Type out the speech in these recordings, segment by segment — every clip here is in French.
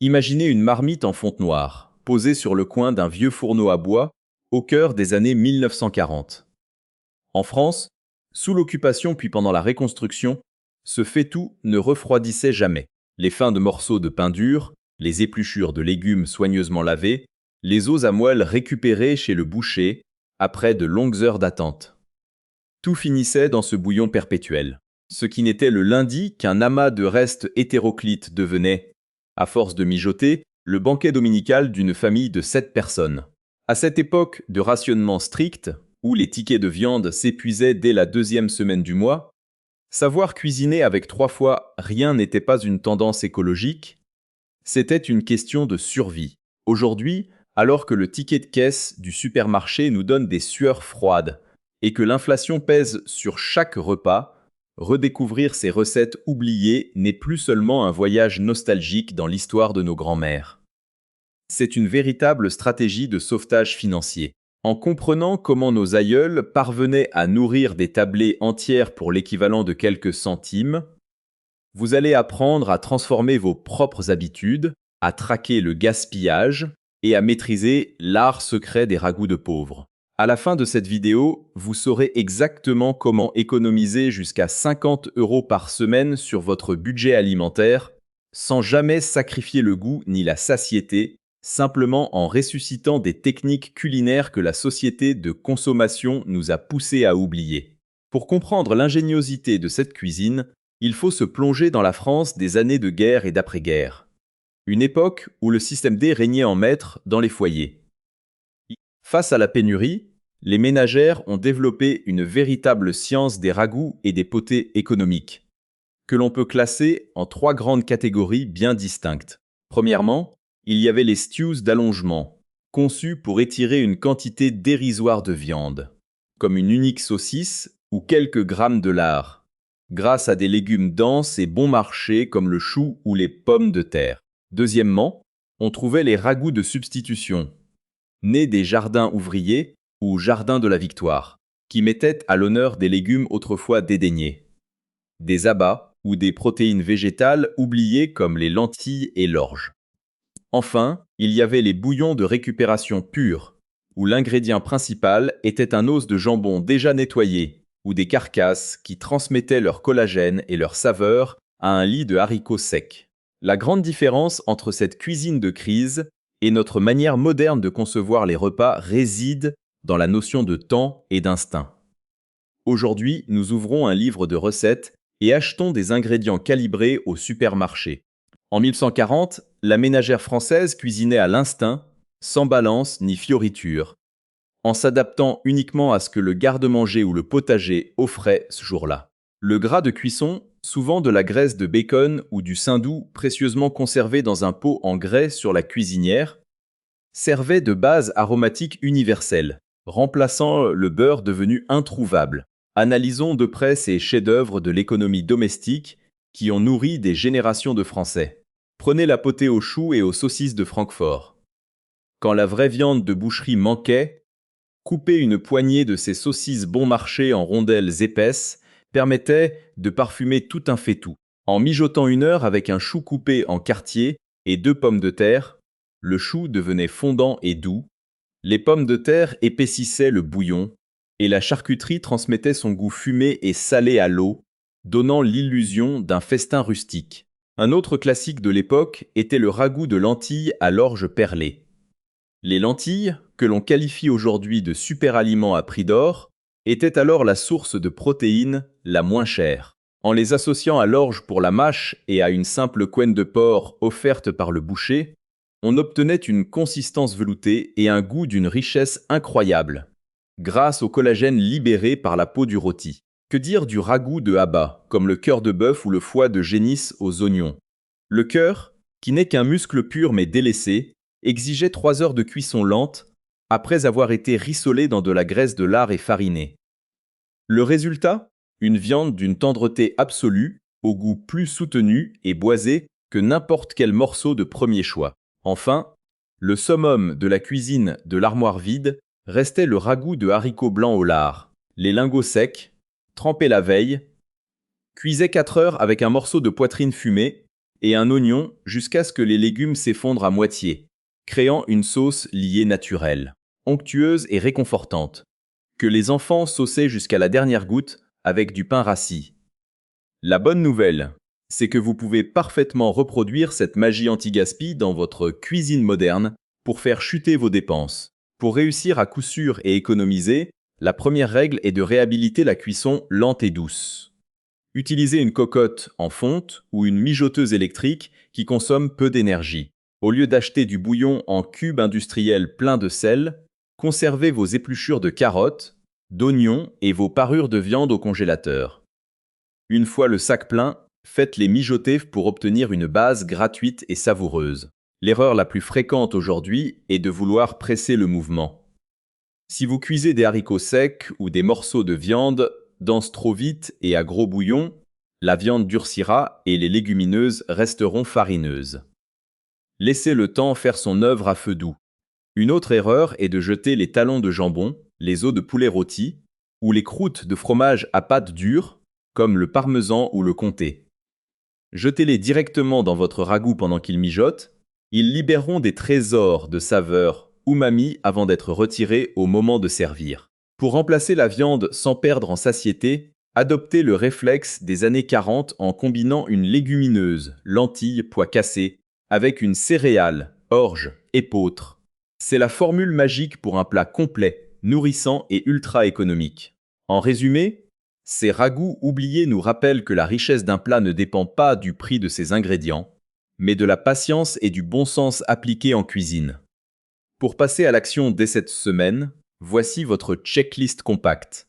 Imaginez une marmite en fonte noire, posée sur le coin d'un vieux fourneau à bois, au cœur des années 1940. En France, sous l'occupation puis pendant la Reconstruction, ce faitout ne refroidissait jamais. Les fins de morceaux de pain dur, les épluchures de légumes soigneusement lavés, les os à moelle récupérés chez le boucher, après de longues heures d'attente. Tout finissait dans ce bouillon perpétuel. Ce qui n'était le lundi qu'un amas de restes hétéroclites devenait, à force de mijoter, le banquet dominical d'une famille de 7 personnes. À cette époque de rationnement strict, où les tickets de viande s'épuisaient dès la 2e semaine du mois, savoir cuisiner avec 3 fois rien n'était pas une tendance écologique, c'était une question de survie. Aujourd'hui, alors que le ticket de caisse du supermarché nous donne des sueurs froides et que l'inflation pèse sur chaque repas, redécouvrir ces recettes oubliées n'est plus seulement un voyage nostalgique dans l'histoire de nos grands-mères. C'est une véritable stratégie de sauvetage financier. En comprenant comment nos aïeuls parvenaient à nourrir des tablées entières pour l'équivalent de quelques centimes, vous allez apprendre à transformer vos propres habitudes, à traquer le gaspillage et à maîtriser l'art secret des ragoûts de pauvres. À la fin de cette vidéo, vous saurez exactement comment économiser jusqu'à 50 € par semaine sur votre budget alimentaire, sans jamais sacrifier le goût ni la satiété, simplement en ressuscitant des techniques culinaires que la société de consommation nous a poussés à oublier. Pour comprendre l'ingéniosité de cette cuisine, il faut se plonger dans la France des années de guerre et d'après-guerre. Une époque où le système D régnait en maître dans les foyers. Face à la pénurie, les ménagères ont développé une véritable science des ragoûts et des potées économiques, que l'on peut classer en 3 grandes catégories bien distinctes. Premièrement, il y avait les stews d'allongement, conçus pour étirer une quantité dérisoire de viande, comme une unique saucisse ou quelques grammes de lard, grâce à des légumes denses et bon marché comme le chou ou les pommes de terre. Deuxièmement, on trouvait les ragoûts de substitution, nés des jardins ouvriers ou jardins de la Victoire, qui mettaient à l'honneur des légumes autrefois dédaignés, des abats ou des protéines végétales oubliées comme les lentilles et l'orge. Enfin, il y avait les bouillons de récupération pure, où l'ingrédient principal était un os de jambon déjà nettoyé, ou des carcasses qui transmettaient leur collagène et leur saveur à un lit de haricots secs. La grande différence entre cette cuisine de crise et notre manière moderne de concevoir les repas réside dans la notion de temps et d'instinct. Aujourd'hui, nous ouvrons un livre de recettes et achetons des ingrédients calibrés au supermarché. En 1140, la ménagère française cuisinait à l'instinct, sans balance ni fioriture, en s'adaptant uniquement à ce que le garde-manger ou le potager offrait ce jour-là. Le gras de cuisson, souvent de la graisse de bacon ou du saindoux précieusement conservé dans un pot en grès sur la cuisinière, servait de base aromatique universelle, remplaçant le beurre devenu introuvable. Analysons de près ces chefs-d'œuvre de l'économie domestique qui ont nourri des générations de Français. Prenez la potée aux choux et aux saucisses de Francfort. Quand la vraie viande de boucherie manquait, couper une poignée de ces saucisses bon marché en rondelles épaisses permettait de parfumer tout un faitout. En mijotant 1 heure avec un chou coupé en quartiers et 2 pommes de terre, le chou devenait fondant et doux, les pommes de terre épaississaient le bouillon, et la charcuterie transmettait son goût fumé et salé à l'eau, donnant l'illusion d'un festin rustique. Un autre classique de l'époque était le ragoût de lentilles à l'orge perlée. Les lentilles, que l'on qualifie aujourd'hui de superaliments à prix d'or, étaient alors la source de protéines la moins chère. En les associant à l'orge pour la mâche et à une simple couenne de porc offerte par le boucher, on obtenait une consistance veloutée et un goût d'une richesse incroyable, grâce au collagène libéré par la peau du rôti. Que dire du ragoût de haba, comme le cœur de bœuf ou le foie de génisse aux oignons? Le cœur, qui n'est qu'un muscle pur mais délaissé, exigeait 3 heures de cuisson lente, après avoir été rissolé dans de la graisse de lard et fariné. Le résultat? Une viande d'une tendreté absolue, au goût plus soutenu et boisé que n'importe quel morceau de premier choix. Enfin, le summum de la cuisine de l'armoire vide restait le ragoût de haricots blancs au lard. Les lingots secs, trempés la veille, cuisaient 4 heures avec un morceau de poitrine fumée et un oignon jusqu'à ce que les légumes s'effondrent à moitié, créant une sauce liée naturelle, onctueuse et réconfortante, que les enfants sauçaient jusqu'à la dernière goutte avec du pain rassis. La bonne nouvelle, c'est que vous pouvez parfaitement reproduire cette magie anti-gaspi dans votre cuisine moderne pour faire chuter vos dépenses. Pour réussir à coup sûr et économiser, la première règle est de réhabiliter la cuisson lente et douce. Utilisez une cocotte en fonte ou une mijoteuse électrique qui consomme peu d'énergie. Au lieu d'acheter du bouillon en cubes industriels pleins de sel, conservez vos épluchures de carottes, d'oignons et vos parures de viande au congélateur. Une fois le sac plein, faites-les mijoter pour obtenir une base gratuite et savoureuse. L'erreur la plus fréquente aujourd'hui est de vouloir presser le mouvement. Si vous cuisez des haricots secs ou des morceaux de viande dansent trop vite et à gros bouillon, la viande durcira et les légumineuses resteront farineuses. Laissez le temps faire son œuvre à feu doux. Une autre erreur est de jeter les talons de jambon, les os de poulet rôti ou les croûtes de fromage à pâte dure, comme le parmesan ou le comté. Jetez-les directement dans votre ragoût pendant qu'ils mijotent. Ils libéreront des trésors de saveurs umami avant d'être retirés au moment de servir. Pour remplacer la viande sans perdre en satiété, adoptez le réflexe des années 40 en combinant une légumineuse, lentilles, pois cassés, avec une céréale, orge, épeautre. C'est la formule magique pour un plat complet, nourrissant et ultra économique. En résumé, ces ragoûts oubliés nous rappellent que la richesse d'un plat ne dépend pas du prix de ses ingrédients, mais de la patience et du bon sens appliqués en cuisine. Pour passer à l'action dès cette semaine, voici votre checklist compacte.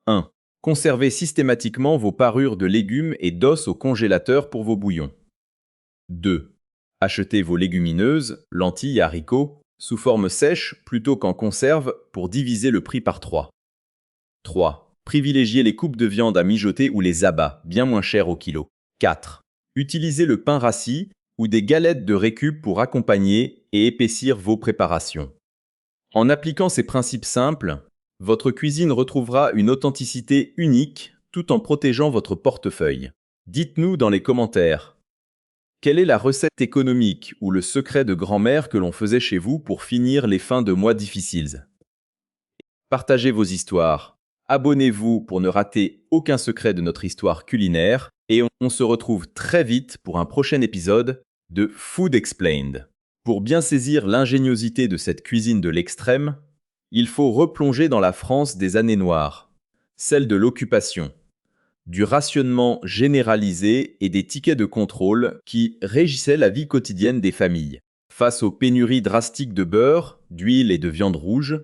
1. Conservez systématiquement vos parures de légumes et d'os au congélateur pour vos bouillons. 2. Achetez vos légumineuses, lentilles et haricots, sous forme sèche plutôt qu'en conserve pour diviser le prix par 3. 3. Privilégiez les coupes de viande à mijoter ou les abats, bien moins chers au kilo. 4. Utilisez le pain rassis ou des galettes de récup pour accompagner et épaissir vos préparations. En appliquant ces principes simples, votre cuisine retrouvera une authenticité unique tout en protégeant votre portefeuille. Dites-nous dans les commentaires, quelle est la recette économique ou le secret de grand-mère que l'on faisait chez vous pour finir les fins de mois difficiles? Partagez vos histoires, abonnez-vous pour ne rater aucun secret de notre histoire culinaire et on se retrouve très vite pour un prochain épisode de Food Explained. Pour bien saisir l'ingéniosité de cette cuisine de l'extrême, il faut replonger dans la France des années noires, celle de l'occupation, du rationnement généralisé et des tickets de contrôle qui régissaient la vie quotidienne des familles. Face aux pénuries drastiques de beurre, d'huile et de viande rouge,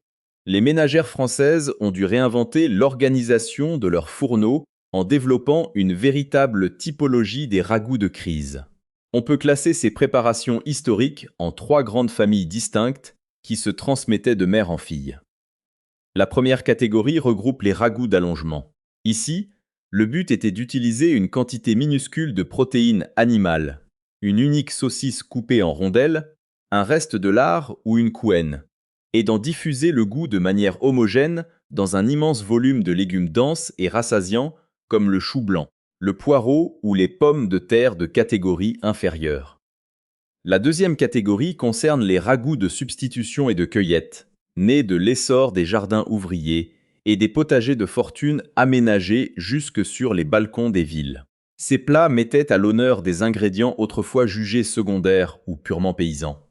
les ménagères françaises ont dû réinventer l'organisation de leurs fourneaux en développant une véritable typologie des ragoûts de crise. On peut classer ces préparations historiques en 3 grandes familles distinctes qui se transmettaient de mère en fille. La première catégorie regroupe les ragoûts d'allongement. Ici, le but était d'utiliser une quantité minuscule de protéines animales, une unique saucisse coupée en rondelles, un reste de lard ou une couenne, et d'en diffuser le goût de manière homogène dans un immense volume de légumes denses et rassasiants comme le chou blanc, le poireau ou les pommes de terre de catégorie inférieure. La deuxième catégorie concerne les ragoûts de substitution et de cueillette, nés de l'essor des jardins ouvriers et des potagers de fortune aménagés jusque sur les balcons des villes. Ces plats mettaient à l'honneur des ingrédients autrefois jugés secondaires ou purement paysans.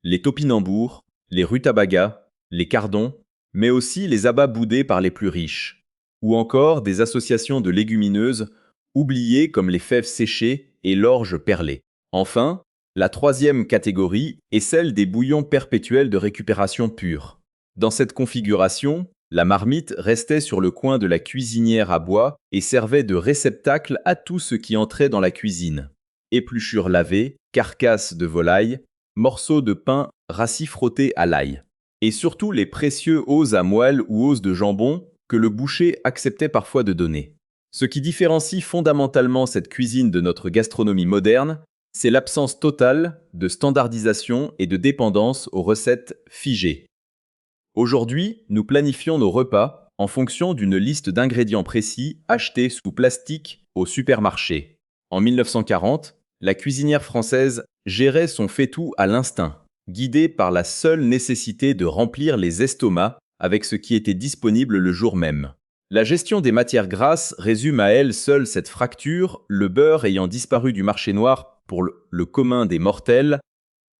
Les topinambours, les rutabagas, les cardons, mais aussi les abats boudés par les plus riches, ou encore des associations de légumineuses oubliées comme les fèves séchées et l'orge perlée. Enfin, la troisième catégorie est celle des bouillons perpétuels de récupération pure. Dans cette configuration, la marmite restait sur le coin de la cuisinière à bois et servait de réceptacle à tout ce qui entrait dans la cuisine. Épluchures lavées, carcasses de volaille, morceaux de pain rassis frottés à l'ail. Et surtout les précieux os à moelle ou os de jambon que le boucher acceptait parfois de donner. Ce qui différencie fondamentalement cette cuisine de notre gastronomie moderne, c'est l'absence totale de standardisation et de dépendance aux recettes figées. Aujourd'hui, nous planifions nos repas en fonction d'une liste d'ingrédients précis achetés sous plastique au supermarché. En 1940, La cuisinière française gérait son fait-tout à l'instinct, guidée par la seule nécessité de remplir les estomacs avec ce qui était disponible le jour même. La gestion des matières grasses résume à elle seule cette fracture, le beurre ayant disparu du marché noir pour le commun des mortels.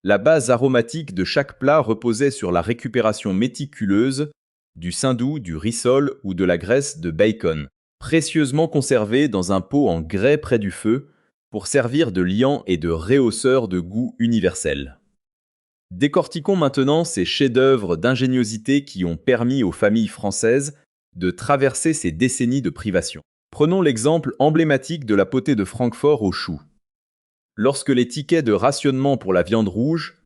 La base aromatique de chaque plat reposait sur la récupération méticuleuse du saindoux, du rissol ou de la graisse de bacon, précieusement conservée dans un pot en grès près du feu pour servir de liant et de rehausseur de goût universel. Décortiquons maintenant ces chefs-d'œuvre d'ingéniosité qui ont permis aux familles françaises de traverser ces décennies de privation. Prenons l'exemple emblématique de la potée de Francfort aux choux. Lorsque les tickets de rationnement pour la viande rouge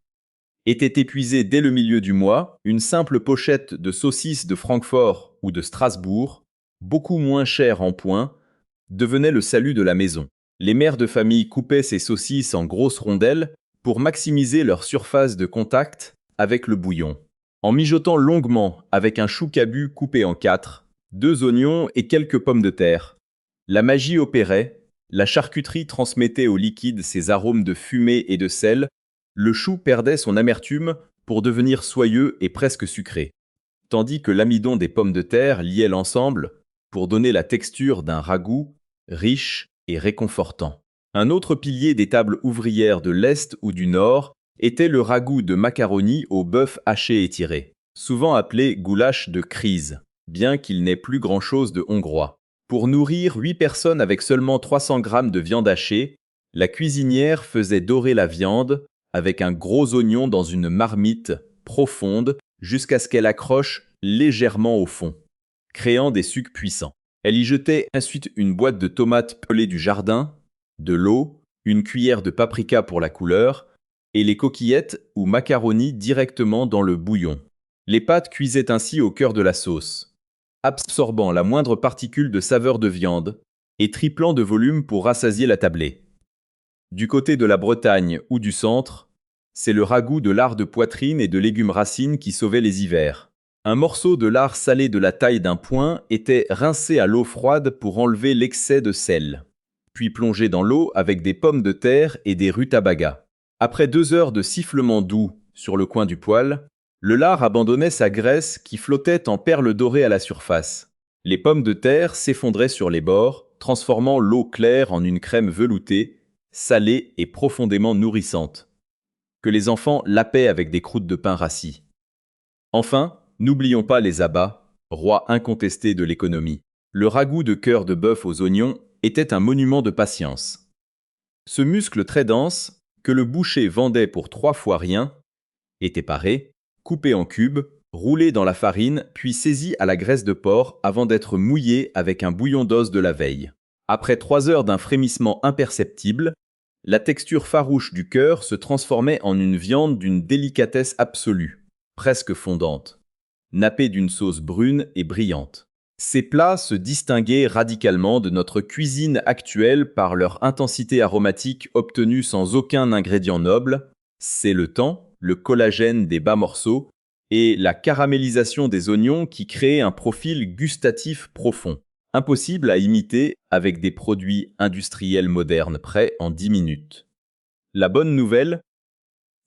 étaient épuisés dès le milieu du mois, une simple pochette de saucisses de Francfort ou de Strasbourg, beaucoup moins chère en points, devenait le salut de la maison. Les mères de famille coupaient ces saucisses en grosses rondelles pour maximiser leur surface de contact avec le bouillon. En mijotant longuement avec un chou cabu coupé en 4, 2 oignons et quelques pommes de terre, la magie opérait, la charcuterie transmettait au liquide ses arômes de fumée et de sel, le chou perdait son amertume pour devenir soyeux et presque sucré, tandis que l'amidon des pommes de terre liait l'ensemble pour donner la texture d'un ragoût riche et réconfortant. Un autre pilier des tables ouvrières de l'Est ou du Nord était le ragoût de macaroni au bœuf haché étiré, souvent appelé goulash de crise, bien qu'il n'ait plus grand-chose de hongrois. Pour nourrir 8 personnes avec seulement 300 grammes de viande hachée, la cuisinière faisait dorer la viande avec un gros oignon dans une marmite profonde jusqu'à ce qu'elle accroche légèrement au fond, créant des sucs puissants. Elle y jetait ensuite une boîte de tomates pelées du jardin, de l'eau, une cuillère de paprika pour la couleur, et les coquillettes ou macaronis directement dans le bouillon. Les pâtes cuisaient ainsi au cœur de la sauce, absorbant la moindre particule de saveur de viande et triplant de volume pour rassasier la tablée. Du côté de la Bretagne ou du centre, c'est le ragoût de lard de poitrine et de légumes racines qui sauvait les hivers. Un morceau de lard salé de la taille d'un poing était rincé à l'eau froide pour enlever l'excès de sel, puis plongé dans l'eau avec des pommes de terre et des rutabagas. Après 2 heures de sifflement doux sur le coin du poêle, le lard abandonnait sa graisse qui flottait en perles dorées à la surface. Les pommes de terre s'effondraient sur les bords, transformant l'eau claire en une crème veloutée, salée et profondément nourrissante, que les enfants lapaient avec des croûtes de pain rassis. Enfin, n'oublions pas les abats, roi incontesté de l'économie. Le ragoût de cœur de bœuf aux oignons était un monument de patience. Ce muscle très dense, que le boucher vendait pour 3 fois rien, était paré, coupé en cubes, roulé dans la farine, puis saisi à la graisse de porc avant d'être mouillé avec un bouillon d'os de la veille. Après 3 heures d'un frémissement imperceptible, la texture farouche du cœur se transformait en une viande d'une délicatesse absolue, presque fondante, nappée d'une sauce brune et brillante. Ces plats se distinguaient radicalement de notre cuisine actuelle par leur intensité aromatique obtenue sans aucun ingrédient noble, c'est le temps, le collagène des bas morceaux et la caramélisation des oignons qui créent un profil gustatif profond, impossible à imiter avec des produits industriels modernes prêts en 10 minutes. La bonne nouvelle,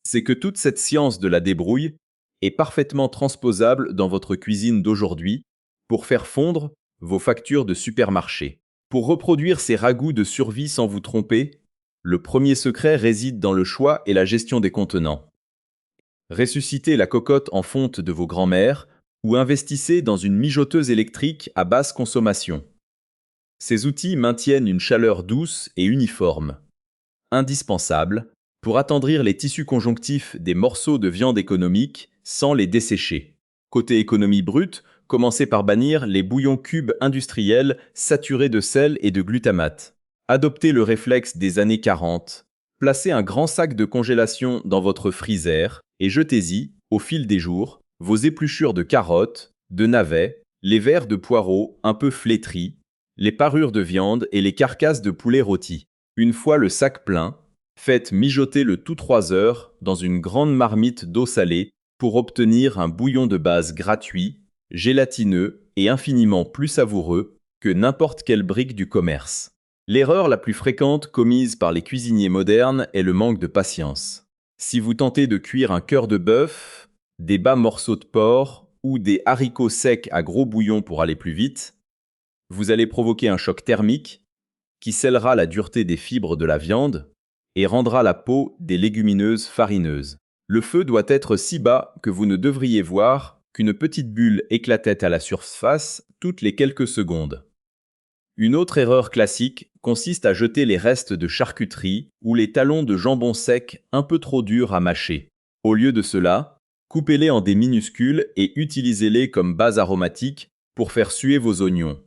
c'est que toute cette science de la débrouille est parfaitement transposable dans votre cuisine d'aujourd'hui pour faire fondre vos factures de supermarché. Pour reproduire ces ragoûts de survie sans vous tromper, le premier secret réside dans le choix et la gestion des contenants. Ressuscitez la cocotte en fonte de vos grands-mères ou investissez dans une mijoteuse électrique à basse consommation. Ces outils maintiennent une chaleur douce et uniforme, indispensable pour attendrir les tissus conjonctifs des morceaux de viande économique sans les dessécher. Côté économie brute, commencez par bannir les bouillons cubes industriels saturés de sel et de glutamate. Adoptez le réflexe des années 40. Placez un grand sac de congélation dans votre freezer et jetez-y, au fil des jours, vos épluchures de carottes, de navets, les verres de poireaux un peu flétris, les parures de viande et les carcasses de poulet rôti. Une fois le sac plein, faites mijoter le tout 3 heures dans une grande marmite d'eau salée pour obtenir un bouillon de base gratuit, gélatineux et infiniment plus savoureux que n'importe quelle brique du commerce. L'erreur la plus fréquente commise par les cuisiniers modernes est le manque de patience. Si vous tentez de cuire un cœur de bœuf, des bas morceaux de porc ou des haricots secs à gros bouillon pour aller plus vite, vous allez provoquer un choc thermique qui scellera la dureté des fibres de la viande et rendra la peau des légumineuses farineuses. Le feu doit être si bas que vous ne devriez voir qu'une petite bulle éclatait à la surface toutes les quelques secondes. Une autre erreur classique consiste à jeter les restes de charcuterie ou les talons de jambon sec un peu trop durs à mâcher. Au lieu de cela, coupez-les en des minuscules et utilisez-les comme base aromatique pour faire suer vos oignons.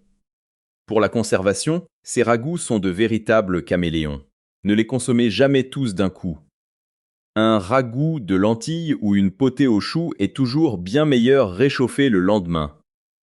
Pour la conservation, ces ragoûts sont de véritables caméléons. Ne les consommez jamais tous d'un coup. Un ragoût de lentilles ou une potée aux choux est toujours bien meilleur réchauffé le lendemain,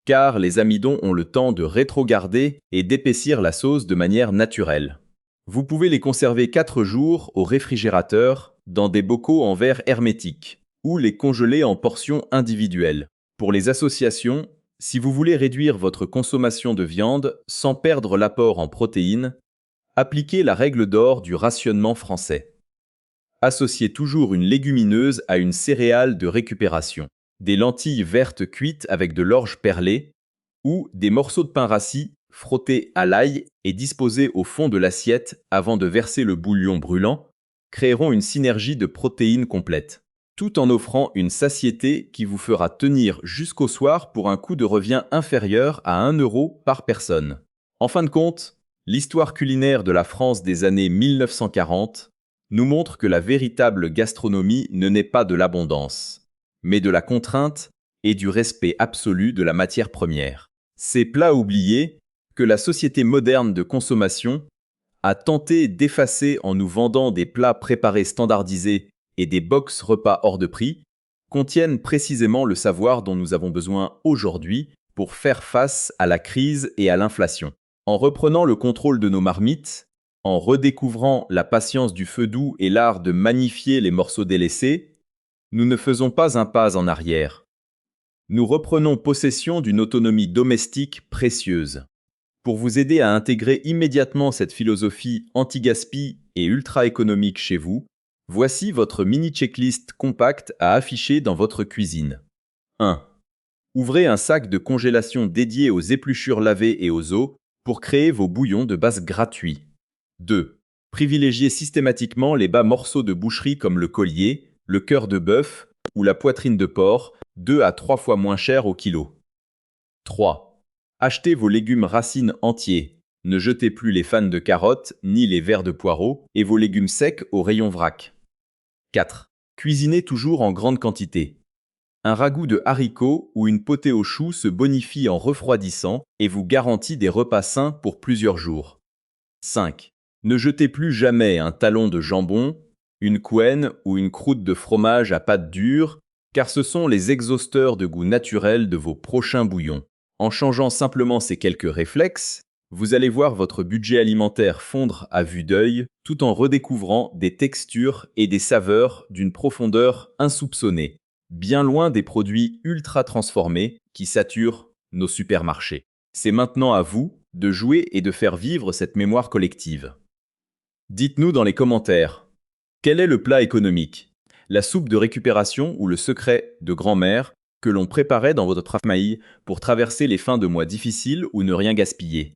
car les amidons ont le temps de rétrogarder et d'épaissir la sauce de manière naturelle. Vous pouvez les conserver 4 jours au réfrigérateur dans des bocaux en verre hermétique ou les congeler en portions individuelles. Pour les associations, si vous voulez réduire votre consommation de viande sans perdre l'apport en protéines, appliquez la règle d'or du rationnement français. Associez toujours une légumineuse à une céréale de récupération, des lentilles vertes cuites avec de l'orge perlée ou des morceaux de pain rassis frottés à l'ail et disposés au fond de l'assiette avant de verser le bouillon brûlant créeront une synergie de protéines complète, tout en offrant une satiété qui vous fera tenir jusqu'au soir pour un coût de revient inférieur à 1 euro par personne. En fin de compte, l'histoire culinaire de la France des années 1940 nous montre que la véritable gastronomie ne naît pas de l'abondance, mais de la contrainte et du respect absolu de la matière première. Ces plats oubliés que la société moderne de consommation a tenté d'effacer en nous vendant des plats préparés standardisés et des box repas hors de prix, contiennent précisément le savoir dont nous avons besoin aujourd'hui pour faire face à la crise et à l'inflation. En reprenant le contrôle de nos marmites, en redécouvrant la patience du feu doux et l'art de magnifier les morceaux délaissés, nous ne faisons pas un pas en arrière. Nous reprenons possession d'une autonomie domestique précieuse. Pour vous aider à intégrer immédiatement cette philosophie anti-gaspi et ultra-économique chez vous, voici votre mini-checklist compacte à afficher dans votre cuisine. 1. Ouvrez un sac de congélation dédié aux épluchures lavées et aux os pour créer vos bouillons de base gratuits. 2. Privilégiez systématiquement les bas morceaux de boucherie comme le collier, le cœur de bœuf ou la poitrine de porc, 2 à 3 fois moins cher au kilo. 3. Achetez vos légumes racines entiers. Ne jetez plus les fans de carottes ni les verres de poireaux et vos légumes secs au rayon vrac. 4. Cuisinez toujours en grande quantité. Un ragoût de haricots ou une potée aux choux se bonifie en refroidissant et vous garantit des repas sains pour plusieurs jours. 5. Ne jetez plus jamais un talon de jambon, une couenne ou une croûte de fromage à pâte dure, car ce sont les exhausteurs de goût naturel de vos prochains bouillons. En changeant simplement ces quelques réflexes, vous allez voir votre budget alimentaire fondre à vue d'œil tout en redécouvrant des textures et des saveurs d'une profondeur insoupçonnée, bien loin des produits ultra transformés qui saturent nos supermarchés. C'est maintenant à vous de jouer et de faire vivre cette mémoire collective. Dites-nous dans les commentaires, quel est le plat économique, la soupe de récupération ou le secret de grand-mère que l'on préparait dans votre famille pour traverser les fins de mois difficiles ou ne rien gaspiller?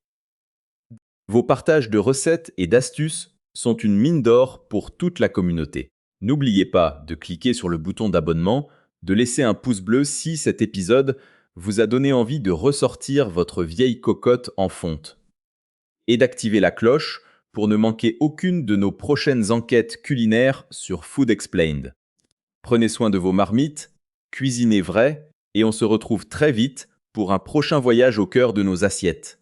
Vos partages de recettes et d'astuces sont une mine d'or pour toute la communauté. N'oubliez pas de cliquer sur le bouton d'abonnement, de laisser un pouce bleu si cet épisode vous a donné envie de ressortir votre vieille cocotte en fonte, et d'activer la cloche pour ne manquer aucune de nos prochaines enquêtes culinaires sur Food Explained. Prenez soin de vos marmites, cuisinez vrai, et on se retrouve très vite pour un prochain voyage au cœur de nos assiettes.